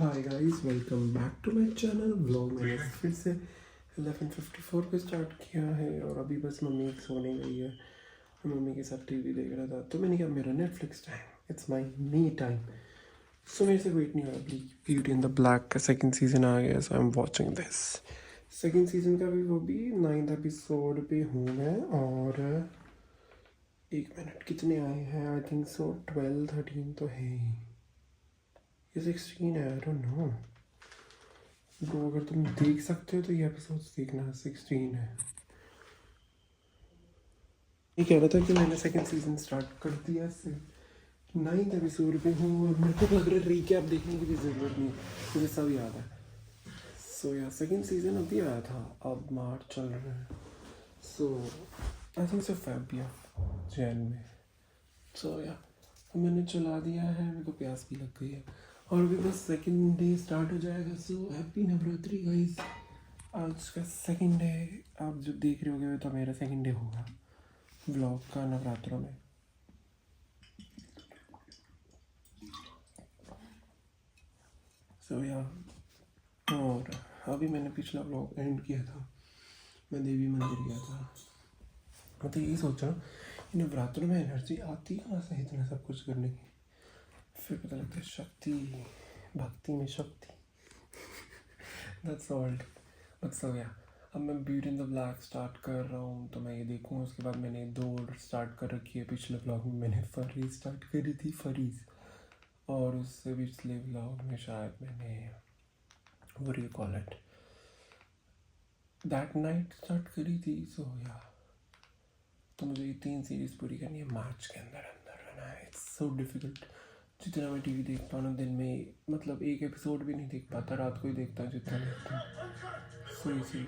Hi guys, welcome back to my channel vlog. मैंने फिर से 11:54 पे स्टार्ट किया है और अभी बस मम्मी सोने गई है। मैं मम्मी के साथ टीवी देख रहा था तो मैंने कहा मेरा Netflix time, it's my me time. So मेरे से वेट नहीं हो रहा। ब्यूटी इन द ब्लैक का सेकंड सीजन आ गया, so I am watching this. Second season का भी वो भी 9th एपिसोड पे हूँ मैं। और 1 मिनट कितने आए हैं? आई थिंक सो 12-13 तो है ही। ये 16 है, आई डोंट नो ब्रो। अगर तुम देख सकते हो तो ये एपिसोड्स देखना। 16 है। ये कह रहा था कि मैंने सेकंड सीजन स्टार्ट कर दिया से 9th एपिसोड पे हूँ और मेरे को लग रहा है रीकैप देखने की भी ज़रूरत नहीं, मुझे सब याद है। सो या सेकंड सीजन अभी आया था, अब मार्च चल रहा है। सो आई थिंक सो फेब या जैन में। सो या मैंने चला दिया है, मेरे को प्यास भी लग गई है और अभी बस सेकंड डे स्टार्ट हो जाएगा। So happy Navratri guys. आज का सेकंड डे आप जब देख रहे होगे तो मेरा सेकंड डे होगा व्लॉग का नवरात्रों में। सो या और अभी मैंने पिछला व्लॉग एंड किया था, मैं देवी मंदिर गया था। मैं तो यही सोचा नवरात्रों में एनर्जी आती कहाँ से इतना सब कुछ करने की। फिर पता लगता है शक्ति, भक्ति में शक्ति। That's all. बट सो या अब मैं beauty in the black start कर रहा हूँ तो मैं ये देखूँ। उसके बाद मैंने दौड़ स्टार्ट कर रखी है। पिछले ब्लॉग में मैंने फरीज स्टार्ट करी थी, फरीज। और उससे पिछले ब्लॉग में शायद मैंने what do you call it, that night start करी थी। सो या तो मुझे ये 3 सीरीज़ पूरी करनी है मार्च के अंदर अंदर है। It's so difficult. जितना मैं टीवी देखता हूँ ना दिन में, मतलब एक एपिसोड भी नहीं देख पाता, रात को ही देखता हूँ जितना देखता हूँ। सो इसीलिए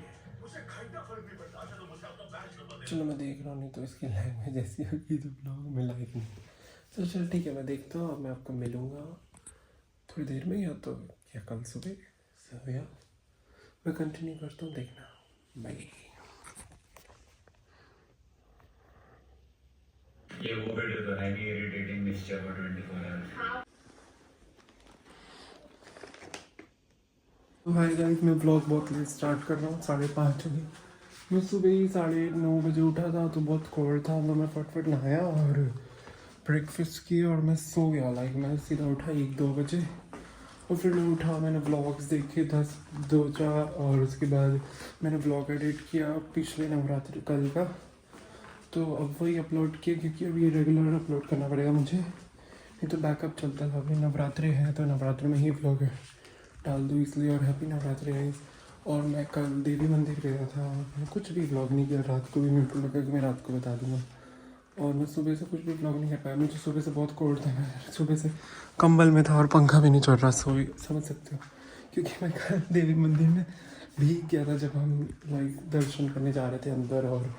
चलो मैं देख रहा हूँ, नहीं तो इसकी लैंग्वेज ऐसी होगी तो ब्लॉग में लाइक नहीं। तो चलो ठीक है, मैं देखता हूँ। अब मैं आपको मिलूँगा थोड़ी देर में, या तो या कल सुबह। सो या मैं कंटिन्यू करता हूँ देखना। बाय। ये वो वीडियो तो है नहीं इरिटेटिंग मिक्सचर फॉर 24 आवर्स। तो हाय गाइस, मैं ब्लॉग बहुत लेट स्टार्ट कर रहा हूँ, 5:30 बजे। मैं सुबह ही 9:30 बजे उठा था तो बहुत कोल्ड था, तो मैं फटफट नहाया और ब्रेकफास्ट किया और मैं सो गया। लाइक मैं सीधा उठा 1-2 बजे और फिर मैं उठा, मैंने व्लॉग्स देखे 10-2-4 और उसके बाद मैंने व्लॉग एडिट किया पिछले नवरात्रि कल का। तो अब वही अपलोड किया क्योंकि अभी रेगुलर अपलोड करना पड़ेगा मुझे, नहीं तो बैकअप चलता था। अभी नवरात्रि है तो नवरात्रि में ही व्लॉग डाल दूँ इसलिए। और हैप्पी नवरात्रि गाइस। और मैं कल देवी मंदिर गया था, मैं कुछ भी व्लॉग नहीं किया। रात को भी मेरे को लगा कि मैं रात को बता दूँगा। और मैं सुबह से कुछ भी व्लॉग नहीं कर पाया, मुझे सुबह से बहुत कोल्ड था। मैं सुबह से कंबल में था और पंखा भी नहीं चल रहा, सो समझ सकते हो। क्योंकि मैं कल देवी मंदिर में भीग गया था जब हम लाइक दर्शन करने जा रहे थे अंदर, और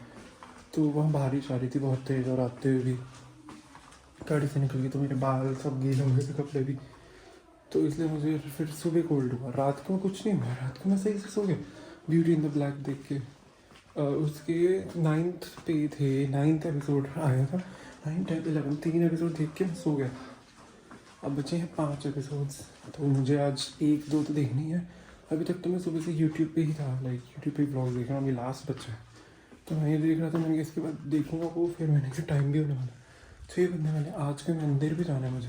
तो वहाँ बारिश आ रही थी बहुत तेज़ और आते हुए भी गाड़ी से निकल गई तो मेरे बाल सब गीले हो गए थे, कपड़े भी। तो इसलिए मुझे फिर सुबह कोल्ड हुआ। रात को कुछ नहीं हुआ, रात को मैं सही से सो गया ब्यूटी इन द ब्लैक देख के। उसके 9th पे थे, 9th एपिसोड आया था। 9, 10, 11 3 एपिसोड देख के मैं सो गया। अब बचे हैं 5 एपिसोड्स, तो मुझे आज 1-2 तो देखनी है। अभी तक तो मैं सुबह से यूट्यूब पे ही था, लाइक यूट्यूब पे ब्लॉग देख रहा हूँ। अभी लास्ट बच्चा है तो मैं ये देख रहा था। मैंने इसके बाद देखूँगा वो, फिर मैंने कि टाइम भी होने वाला, 6 बजने वाले। आज के मंदिर भी जाना है मुझे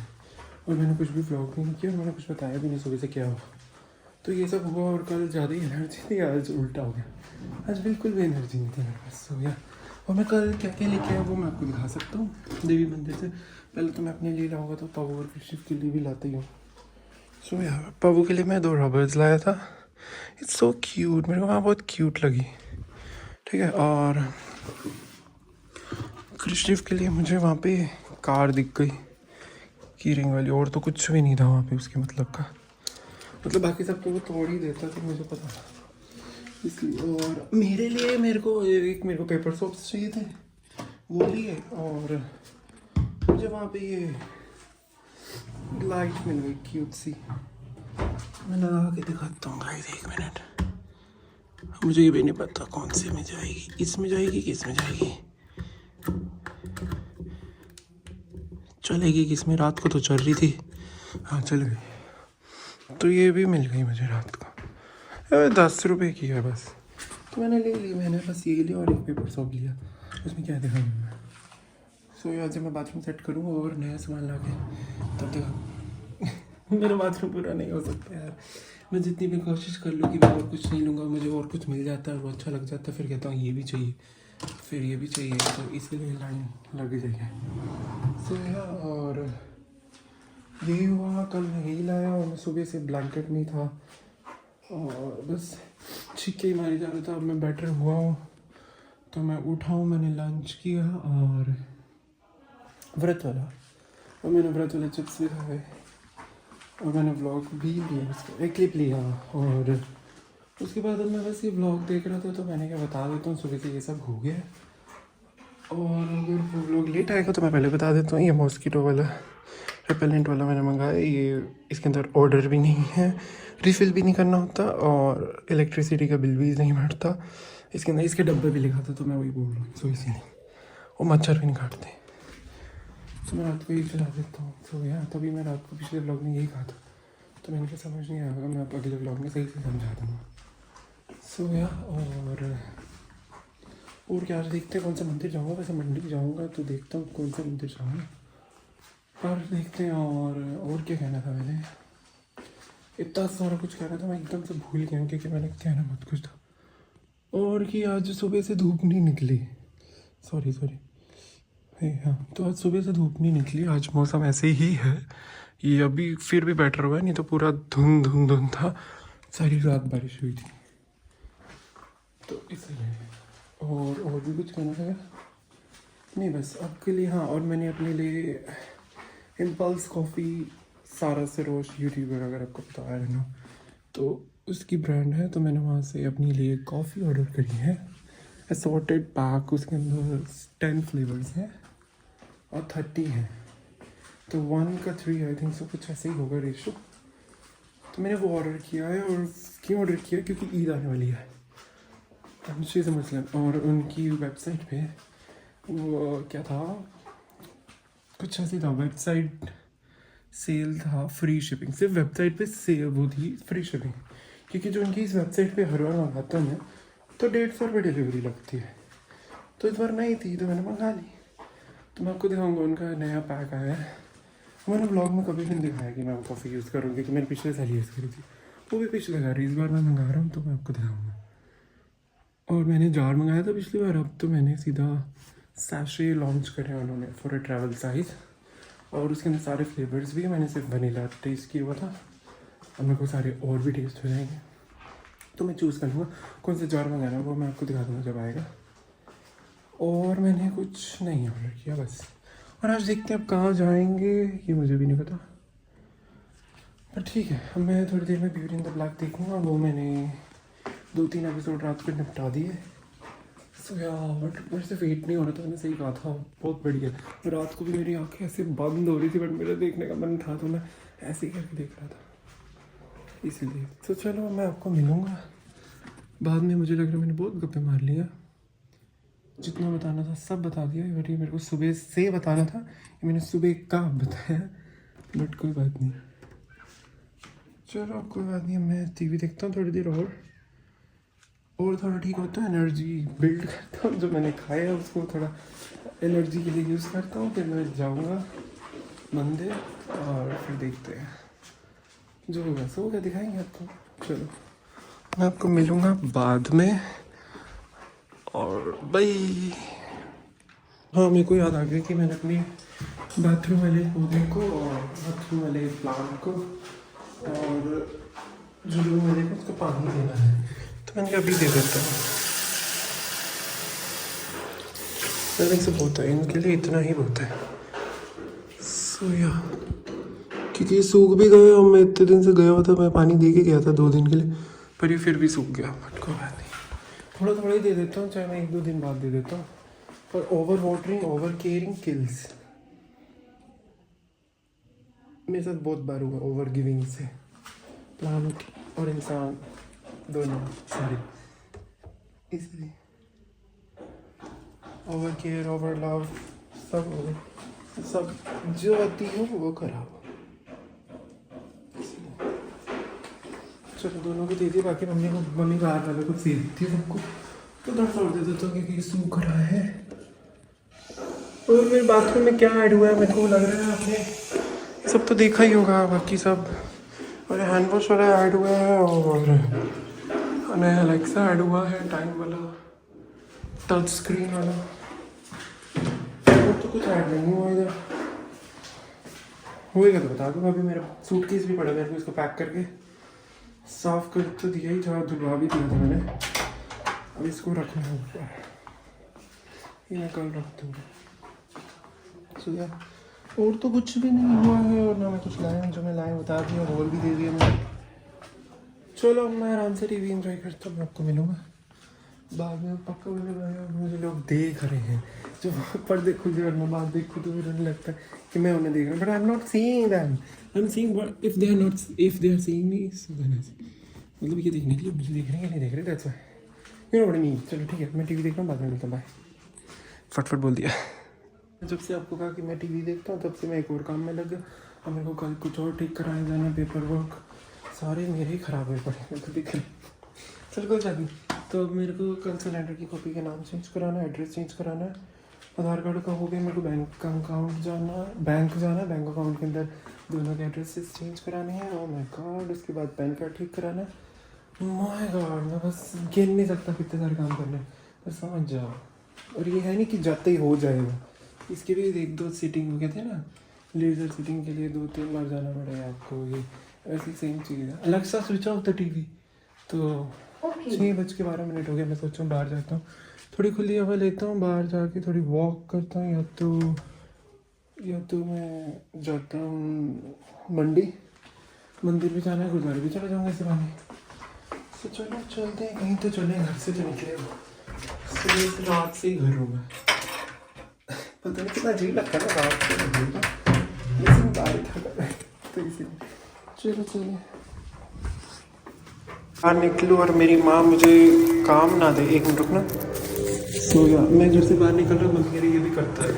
और मैंने कुछ भी व्लॉग भी नहीं किया और मैंने कुछ बताया भी नहीं सुबह से क्या हुआ। तो ये सब हुआ और कल ज़्यादा ही एनर्जी थी, आज उल्टा हो गया। आज बिल्कुल भी एनर्जी नहीं थी मेरे पास, सो गया। और मैं कल क्या क्या लेके आया वो मैं आपको दिखा सकता हूँ देवी मंदिर से। पहले तो मैं अपने लिए लाऊंगा तो पवू और शिव के लिए भी लाता ही हूँ। सो यार पवू के लिए मैं 2 रबर्स लाया था। इट्स सो क्यूट, मेरे को वहाँ बहुत क्यूट लगी, ठीक है। और कृष्ण के लिए मुझे वहाँ पे कार दिख गई की रिंग वाली, और तो कुछ भी नहीं था वहाँ पे उसके मतलब का। मतलब बाकी सब तो वो तोड़ ही देता था, मुझे पता था इसलिए। और मेरे लिए मेरे को पेपर सोप्स चाहिए थे, वो लिए। और मुझे वहाँ पे ये लाइट मिल गई क्यूट सी, मैं लगा के दिखाता हूँ गाइस, 1 मिनट। मुझे ये भी नहीं पता कौन से में जाएगी, इसमें जाएगी कि इसमें जाएगी। चलेगी किस में, रात को तो चल रही थी, हाँ चल गई। तो ये भी मिल गई मुझे रात को। 10 रुपए की है बस, तो मैंने ले ली। मैंने बस ये लिया और एक पेपर सॉप लिया। उसमें क्या दिखाऊँ मैं। सो यहाँ से मैं बाथरूम सेट करूँ और नया सामान ला के तब तक मेरा बाथरूम पूरा नहीं हो सकता यार। मैं जितनी भी कोशिश कर लूँ कि मैं और कुछ नहीं लूँगा, मुझे और कुछ मिल जाता है वो अच्छा लग जाता है, फिर कहता हूँ ये भी चाहिए, फिर ये भी चाहिए, तो इसीलिए लाइन लग जाएगी। सो और यही हुआ। कल मैं यही लाया और मैं सुबह से ब्लैंकेट नहीं था और बस छींके ही मारी जा रहा था। अब मैं बेटर हुआ हूँ तो मैं उठा हूँ, मैंने लंच किया और व्रत वाला, और मैंने व्रत वाले चिप्स भी खाए और मैंने व्लॉग भी लिया, उसका एक क्लिप लिया। और उसके बाद अब मैं बस ये व्लॉग देख रहा था तो मैंने क्या बता देता हूँ सुबह से ये सब हो गया। और अगर वो व्लॉग लेट आएगा तो मैं पहले बता देता हूँ, ये मॉस्किटो वाला रिपेलेंट वाला मैंने मंगाया। ये इसके अंदर ऑर्डर भी नहीं है, रिफ़िल भी नहीं करना होता और इलेक्ट्रिसिटी का बिल भी नहीं बढ़ता। इसके अंदर इसके डब्बे भी लिखा था, तो मैं वही बोल रहा हूँ। सो इसीलिए और मच्छर भी नहीं काटते, तो मैं रात को यही खिला देता हूँ। सो यार तभी मैं रात को पिछले व्लॉग में यही कहा था, तो मैंने क्या समझ नहीं आएगा, मैं अगले व्लॉग में सही से समझा दूँगा। सो यार और क्या देखते हैं कौन सा मंदिर जाऊँगा। वैसे मंदिर जाऊँगा तो देखता हूँ कौन सा मंदिर जाऊँगा, पर देखते हैं। और क्या कहना था मैंने, इतना सारा कुछ कहना था मैं एकदम से भूल गया हूँ, क्योंकि मैंने कहना बहुत कुछ था। और कि आज सुबह से धूप नहीं निकली, सॉरी हाँ, तो आज सुबह से धूप नहीं निकली, आज मौसम ऐसे ही है। ये अभी फिर भी बेटर हुआ है, नहीं तो पूरा धुंध था, सारी रात बारिश हुई थी, तो इसलिए। और भी कुछ कहना था नहीं, बस अब के लिए। हाँ, और मैंने अपने लिए इम्पल्स कॉफ़ी, सारा सरोज यूट्यूबर अगर आपको पता है ना, तो उसकी ब्रांड है, तो मैंने वहाँ से अपने लिए कॉफ़ी ऑर्डर करी है, असॉर्टेड पैक। उसके अंदर 10 फ्लेवर्स हैं और 30 हैं, तो 1 का 3 आई थिंक सो, कुछ ऐसे ही होगा रेशो। तो मैंने वो ऑर्डर किया है। और क्यों ऑर्डर किया, क्योंकि ईद आने वाली है, अच्छे से मतलब। और उनकी वेबसाइट पे वो क्या था, कुछ ऐसी था, वेबसाइट सेल था, फ्री शिपिंग, सिर्फ वेबसाइट पे सेल वो थी, फ्री शिपिंग। क्योंकि जो उनकी इस वेबसाइट पे हर बार मंगाता हूँ मैं, तो 150 रुपये डिलीवरी लगती है, तो इस बार नहीं थी तो मैंने मंगा ली। तो मैं आपको दिखाऊंगा, उनका नया पैक आया है। मैंने ब्लॉग में कभी भी नहीं दिखाया कि मैं वो कॉफ़ी यूज़ करूँगी, कि मैंने पिछले साल यूज़ करी थी, वो भी पिछले साल। इस बार मैं मंगा रहा हूँ तो मैं आपको दिखाऊँगा। और मैंने जार मंगाया था पिछली बार, अब तो मैंने सीधा सैशे लॉन्च करे हैं उन्होंने फॉर अ ट्रैवल साइज़, और उसके अंदर सारे फ्लेवर्स भी। मैंने सिर्फ वनीला टेस्ट किया हुआ था, अब मेरे को सारे और भी टेस्ट हो जाएंगे, तो मैं चूज़ कर लूँगा कौन सा जार मंगाना है, वो मैं आपको दिखा दूँगा जब आएगा। और मैंने कुछ नहीं ऑर्डर किया बस। और आज देखते हैं अब कहाँ जाएंगे, ये मुझे भी नहीं पता, पर ठीक है। अब मैं थोड़ी देर में ब्यूटी इन द ब्लैक देखूँगा, वो मैंने 2-3 एपिसोड रात को निपटा दिए। सो यार बट मेरे से वेट नहीं हो रहा था, मैंने सही कहा था, बहुत बढ़िया। रात को भी मेरी आंखें ऐसे बंद हो रही थी, बट मेरा देखने का मन था, तो मैं ऐसे ही करके देख रहा था, इसीलिए। तो चलो मैं आपको मिलूँगा बाद में। मुझे लग रहा है मैंने बहुत गप्पे मार लिया, जितना बताना था सब बता दिया। बट ये मेरे को सुबह से बताना था, ये मैंने सुबह का बताया, बट कोई बात नहीं। चलो कोई बात नहीं, मैं टीवी देखता हूँ थोड़ी देर और थोड़ा ठीक होता है, एनर्जी बिल्ड करता हूँ। जो मैंने खाया है उसको थोड़ा एनर्जी के लिए यूज़ करता हूँ, फिर मैं जाऊँगा मंदिर और फिर देखते हैं जो होगा सो होगा, दिखाएंगे आपको। चलो मैं आपको मिलूँगा बाद में, और बाय। हाँ, मेरे को याद आ गया कि मैंने अपनी बाथरूम वाले पौधे को और बाथरूम वाले प्लांट को और जो रूम वाले को उसको पानी देना है, तो मैंने कहा अभी दे देता हूँ। मैंने से बहुत है, इनके लिए इतना ही बहुत है। सो या क्योंकि ये सूख भी गए, और मैं इतने दिन से गया हुआ था, मैं पानी दे के गया था 2 दिन के लिए, पर ये फिर भी सूख गया। बट कोई बात नहीं, थोड़ा थोड़ा ही दे देता हूँ, चाहे मैं 1-2 दिन बाद दे देता हूँ, पर over watering, over caring kills. मेरे साथ बहुत बार हुआ ओवर गिविंग से, प्लांट और इंसान दोनों, सॉरी, इसलिए ओवर केयर, ओवर लव, सब जो आती हो वो खराब। चलो दोनों को दे दी, बाकी मम्मी बाहर वाले को दे दी थी सबको, तो थोड़ा छोड़ दे देता हूँ क्योंकि सूख रहा है। और मेरे बाथरूम में क्या ऐड हुआ है मेरे को लग रहा है आपने सब तो देखा ही होगा, बाकी सब और हैंड वॉश वाला ऐड हुआ है और नया अलेक्सा ऐड हुआ है, टाइम वाला, टच स्क्रीन वाला, और तो कुछ ऐड नहीं हुआ इधर। होएगा तो बता दूँगा। अभी मेरा सूटकेस भी पड़ा, मेरे को इसको पैक करके साफ कर तो दिया ही था, धुलवा भी दिया था मैंने, अब इसको रखना है ऊपर, ये मैं कल रख दूँगा। सो यार और तो कुछ भी नहीं हुआ है, और ना मैं कुछ लाया, जो मैं लाया बता दिया, बोल भी दे दिया मैंने। चलो अब मैं आराम से टीवी एंजॉय करता हूँ, मैं आपको मिलूँगा बाद में पक्का मिलूँगा। मुझे लोग देख रहे हैं, जो पर्दे खुले और मैं बात देखूँ तो मुझे लगता है कि मैं उन्हें देख रहा हूँ, but I am not seeing them, I am seeing what if they are seeing me, so then मतलब ये देखने के लिए मुझे देख रहे हैं कि नहीं देख रहे, that's why you know what I mean. चलो ठीक है, मैं टीवी देखता हूँ, बाद में मिलता हूँ, बाय। फटफट बोल दिया। जब से आपको कहा कि मैं टीवी देखता हूँ तब से मैं एक और काम में लग गया, और मेरे को कल कुछ और ठीक कराया जाना, पेपर वर्क सारे मेरे ही ख़राब हुए पड़े, मेरे को दिख रहे। चल कोई बात नहीं। तो अब मेरे को कल सिलेंडर की कॉपी का नाम चेंज कराना है, एड्रेस चेंज कराना है, आधार कार्ड का हो गया, मेरे को बैंक अकाउंट जाना, बैंक अकाउंट के अंदर दोनों के एड्रेसेस चेंज कराने हैं, ओह माय गॉड। उसके बाद पैन कार्ड ठीक कराना है, माय गॉड। मैं बस गिन नहीं सकता कितने सारे काम करने, बस समझ जाओ। और ये है नहीं कि जाते ही हो जाएगा, इसके भी 1-2 सीटिंग हो गए थे ना, लेज़र सीटिंग के लिए 2-3 बार जाना पड़ेगा आपको। ये ऐसी सेम चीज़ है। Alexa switch off the TV. तो 6:12 हो गया, मैं सोच रहा हूँ बाहर जाता हूँ, थोड़ी खुली हवा लेता हूँ, बाहर जाके थोड़ी वॉक करता हूँ, या तो मैं जाता हूँ मंदिर भी जाना है, गुरुद्वारे भी चला जाऊँगा इस बहाने। तो चलो चलते हैं कहीं, तो चले, घर से तो निकले सुबह रात से ही घर हूँ मैं, पता नहीं कितना अजीब लगता है ना रात से निकलना, लेकिन बाहर था तो इसीलिए चलो चलो बाहर निकलूँ और मेरी माँ मुझे काम ना दे। एक मिनट रुकना, सो गया। मैं घर से बाहर निकल रहा हूँ, मम्मी कह रही ये भी करता है,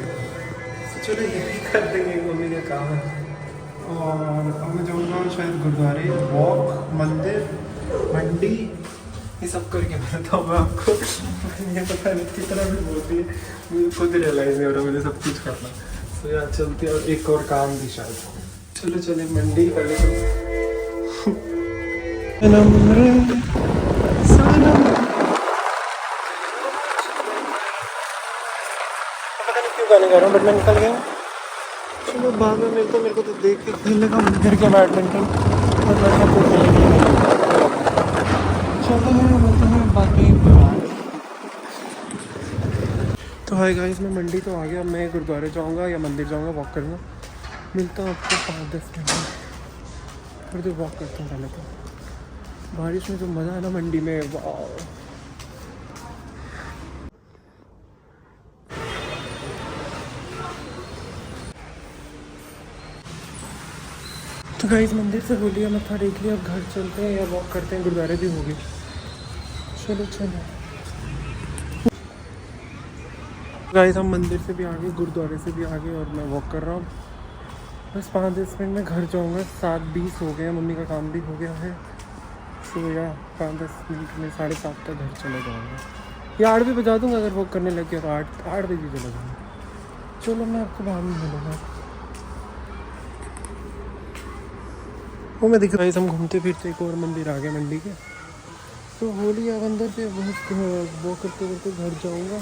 तो चलो ये भी कर देंगे, मम्मी का काम है। और अब मैं जाऊँगा शायद गुरुद्वारे, वॉक, मंदिर, मंडी, ये सब करके बताता हूँ मैं आपको। ये पता नहीं कितना भी बोलती है, मुझे खुद रियलाइज़ नहीं हो रहा मुझे सब कुछ करना। तो यार चलते हैं, और एक और काम भी शायद, चलो चले मंडी पहले तो। गाने गा रहा हूँ बट मैं निकल गया। चलो बाद में मेरे को तो देख के खेलने का मन कर गया बैडमिंटन, और मैं आपको खेलेंगे। चलो मैं बाकी तो हाय गाइस, मैं मंडी तो आ गया, मैं गुरुद्वारे जाऊँगा या मंदिर जाऊँगा, वॉक करूँगा। मिलता हूँ आपको 5-10 मिनट में, फिर तो वॉक करता हूँ पहले तो। बारिश में जो मज़ा है ना मंडी में, वाह। तो गाइस मंदिर से हो लिया, मत्था टेक लिया, अब घर चलते हैं या वॉक करते हैं, गुरुद्वारे भी हो गए। चलो चलो गाइस, हम मंदिर से भी आ गए, गुरुद्वारे से भी आ गए, और मैं वॉक कर रहा हूँ। बस 5-10 मिनट में घर जाऊँगा, 7:20 हो गया, मम्मी का काम भी हो गया है। सो या 5-10 मिनट में 7:30 तक घर चला जाऊँगा, या 8 भी बजा दूँगा अगर वॉक करने लग गया तो 8 बजे चला जाऊँगा। चलो मैं आपको बाद में मिलूँगा। वो मैं दिख रहा है, हम घूमते फिरते एक और मंदिर आ गए मंडी के, तो हो लिया अब अंदर से वो करते करते घर जाऊँगा,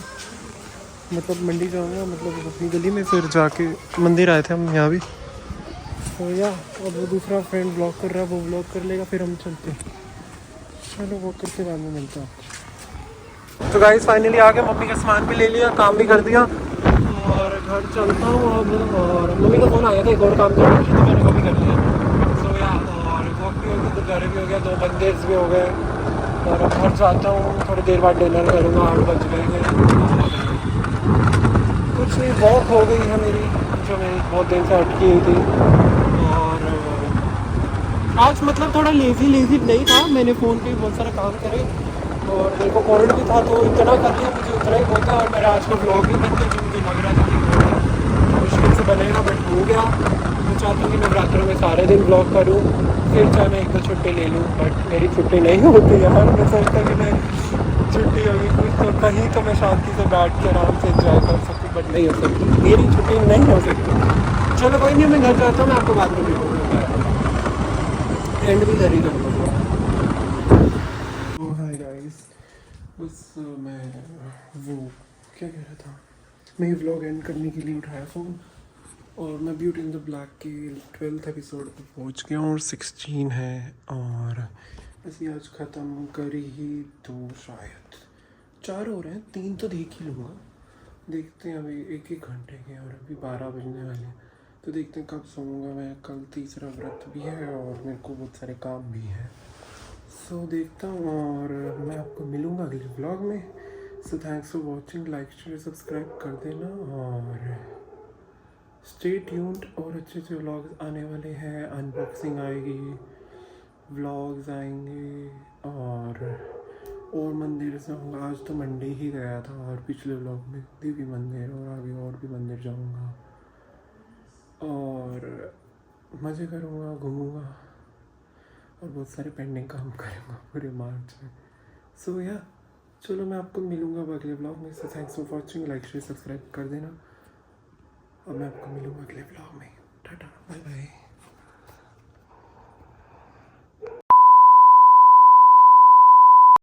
मतलब मंडी जाऊँगा, मतलब अपनी गली में, फिर जाके मंदिर आए थे हम यहाँ भी। तो या अब वो दूसरा फ्रेंड ब्लॉग कर रहा है, वो ब्लॉग कर लेगा, फिर हम चलते हैं। चलो वो करके बाद में मिलता हूँ। तो गाइस फाइनली आ गए, मम्मी का सामान भी ले लिया, काम भी कर दिया, और घर चलता हूँ अब। और मम्मी का फ़ोन आया था एक और काम करना, तो मैंने वो भी कर लिया। सो या और वॉक भी हो गया, गुरुद्वारे भी हो गया, 2 मंदिर भी हो गए, और अब घर जाता हूँ, थोड़ी देर बाद डिनर करूँगा, 8 बज गए। कुछ नहीं, वॉक हो गई है मेरी, जो मेरी बहुत दिन से अटकी हुई थी। और आज मतलब थोड़ा लेज़ी नहीं था, मैंने फ़ोन पे बहुत सारा काम करे, और मेरे को कोविड भी था, तो इतना कर लिया, मुझे उतना ही होता। और मेरा आज का ब्लॉग भी बनता, जो मुझे लग रहा था कि मुश्किल से बनेगा, बट हो गया। मैं चाहता हूँ कि नवरात्रों में सारे दिन ब्लॉग करूँ, फिर चाहे मैं एक दो छुट्टी ले लूँ, बट मेरी छुट्टी नहीं होती यार। मैं सोचता कि मैं छुट्टी होगी कुछ तो कहीं तो मैं शांति से बैठ के आराम से एंजॉय कर सकूँ, बट नहीं हो सकती, मेरी छुट्टी नहीं हो सकती। चलो कोई नहीं, मैं घर जाता हूँ, मैं आपको बाद में मिलूँगा, एंड भी कर ही करूँगा। हाय गाइस, बस मैं वो क्या कह रहा था, मैं ये व्लॉग एंड करने के लिए उठाया फ़ोन, और मैं ब्यूटी इन द ब्लैक के 12th एपिसोड पर पहुंच गया हूँ और 16 है, और बस ये आज ख़त्म कर ही दो, शायद 4 हो रहे हैं, 3 तो देख ही लूँगा। देखते हैं, अभी 1-1 घंटे के, और अभी 12 बजने वाले हैं, तो देखते हैं कब सोऊंगा मैं। कल तीसरा व्रत भी है और मेरे को बहुत सारे काम भी हैं, सो देखता हूँ, और मैं आपको मिलूँगा अगले ब्लॉग में। So thanks for watching, like share subscribe कर देना, और स्टे ट्यून्ड, और अच्छे अच्छे व्लॉग्स आने वाले हैं, अनबॉक्सिंग आएगी, व्लॉग्स आएंगे, और मंदिर जाऊँगा। आज तो मंडी ही गया था, और पिछले व्लॉग में देवी मंदिर, और अभी और भी मंदिर जाऊँगा, और मज़े करूँगा, घूमूँगा, और बहुत सारे पेंडिंग काम करूँगा पूरे मार्च में। सो या चलो, मैं आपको मिलूँगा अब अगले ब्लॉग में। So thanks for watching, like share subscribe कर देना, और मैं आपको मिलूँगा अगले ब्लॉग में। Tata, bye bye.